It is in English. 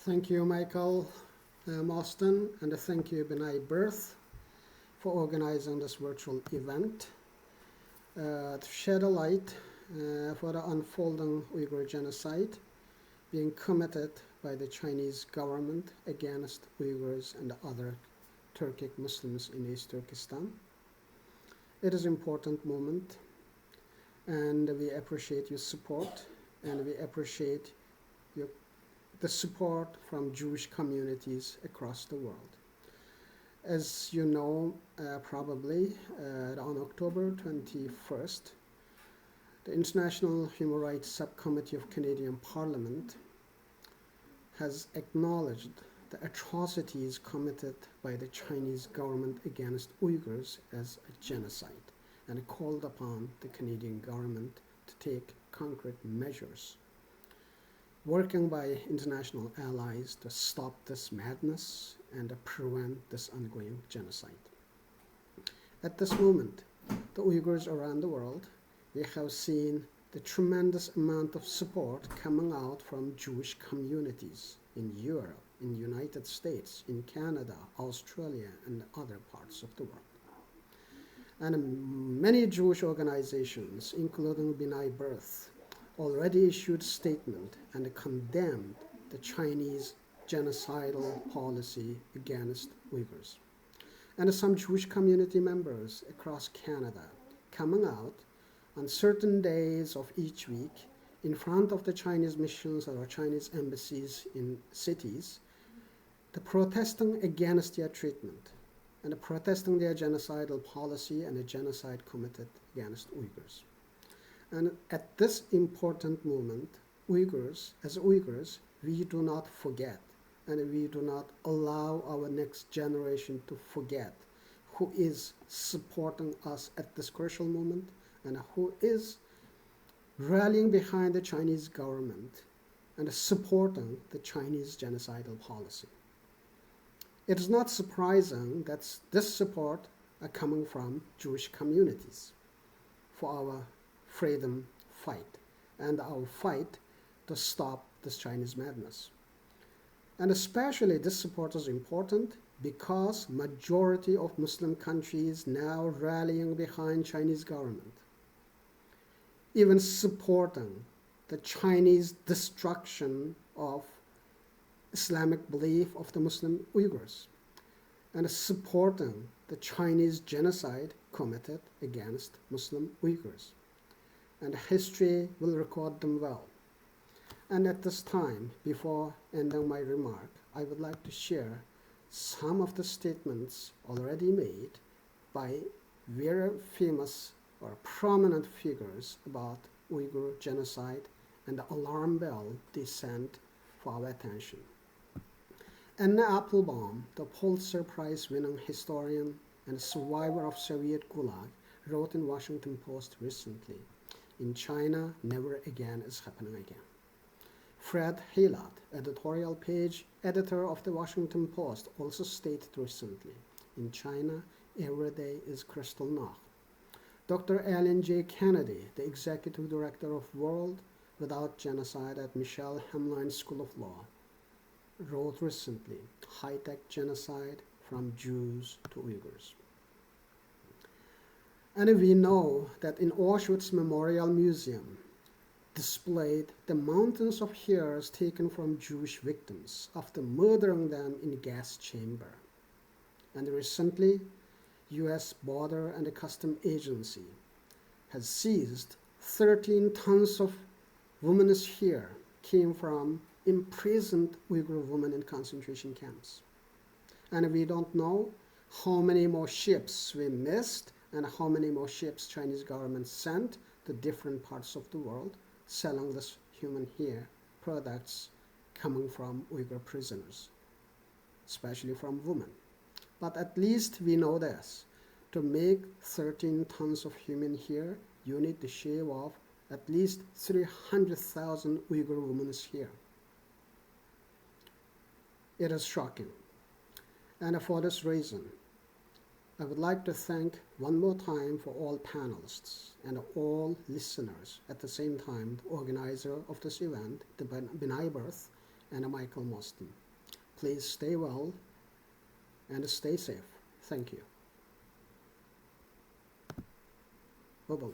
Thank you, Michael Austin, and thank you, Bnai Brith, for organizing this virtual event to shed a light for the unfolding Uyghur genocide being committed by the Chinese government against Uyghurs and other Turkic Muslims in East Turkestan. It is an important moment, and we appreciate your support, and we appreciate the support from Jewish communities across the world. As you know, probably on October 21st, the International Human Rights Subcommittee of Canadian Parliament has acknowledged the atrocities committed by the Chinese government against Uyghurs as a genocide and called upon the Canadian government to take concrete measures, working by international allies to stop this madness and to prevent this ongoing genocide. At this moment, the Uyghurs around the world, we have seen the tremendous amount of support coming out from Jewish communities in Europe, in the United States, in Canada, Australia, and other parts of the world. And many Jewish organizations, including Bnai Brith, already issued a statement and condemned the Chinese genocidal policy against Uyghurs. And some Jewish community members across Canada coming out on certain days of each week in front of the Chinese missions or Chinese embassies in cities, to protesting against their treatment and protesting their genocidal policy and the genocide committed against Uyghurs. And at this important moment, as Uyghurs, we do not forget, and we do not allow our next generation to forget who is supporting us at this crucial moment and who is rallying behind the Chinese government and supporting the Chinese genocidal policy. It is not surprising that this support are coming from Jewish communities for our freedom fight and our fight to stop this Chinese madness. And especially this support is important because majority of Muslim countries now rallying behind Chinese government, even supporting the Chinese destruction of Islamic belief of the Muslim Uyghurs, and supporting the Chinese genocide committed against Muslim Uyghurs. And history will record them well. And at this time, before ending my remark, I would like to share some of the statements already made by very famous or prominent figures about Uyghur genocide and the alarm bell they sent for our attention. Anna Applebaum, the Pulitzer Prize-winning historian and survivor of Soviet Gulag, wrote in Washington Post recently, "In China, never again is happening again." Fred Halat, editorial page editor of the Washington Post, also stated recently, "In China, every day is Kristall Nacht." Dr. Alan J. Kennedy, the executive director of World Without Genocide at Michelle Hamline School of Law, wrote recently, "High-tech genocide from Jews to Uyghurs." And we know that in Auschwitz Memorial Museum displayed the mountains of hairs taken from Jewish victims after murdering them in a gas chamber. And recently, U.S. Border and Customs Agency has seized 13 tons of women's hair came from imprisoned Uyghur women in concentration camps. And we don't know how many more ships we missed and how many more ships Chinese government sent to different parts of the world selling this human hair products coming from Uyghur prisoners, especially from women. But at least we know this. To make 13 tons of human hair, you need to shave off at least 300,000 Uyghur women's hair. It is shocking. And for this reason, I would like to thank one more time for all panelists and all listeners, at the same time the organizer of this event, the Bnai Brith, and Michael Moston. Please stay well and stay safe. Thank you. Bye-bye.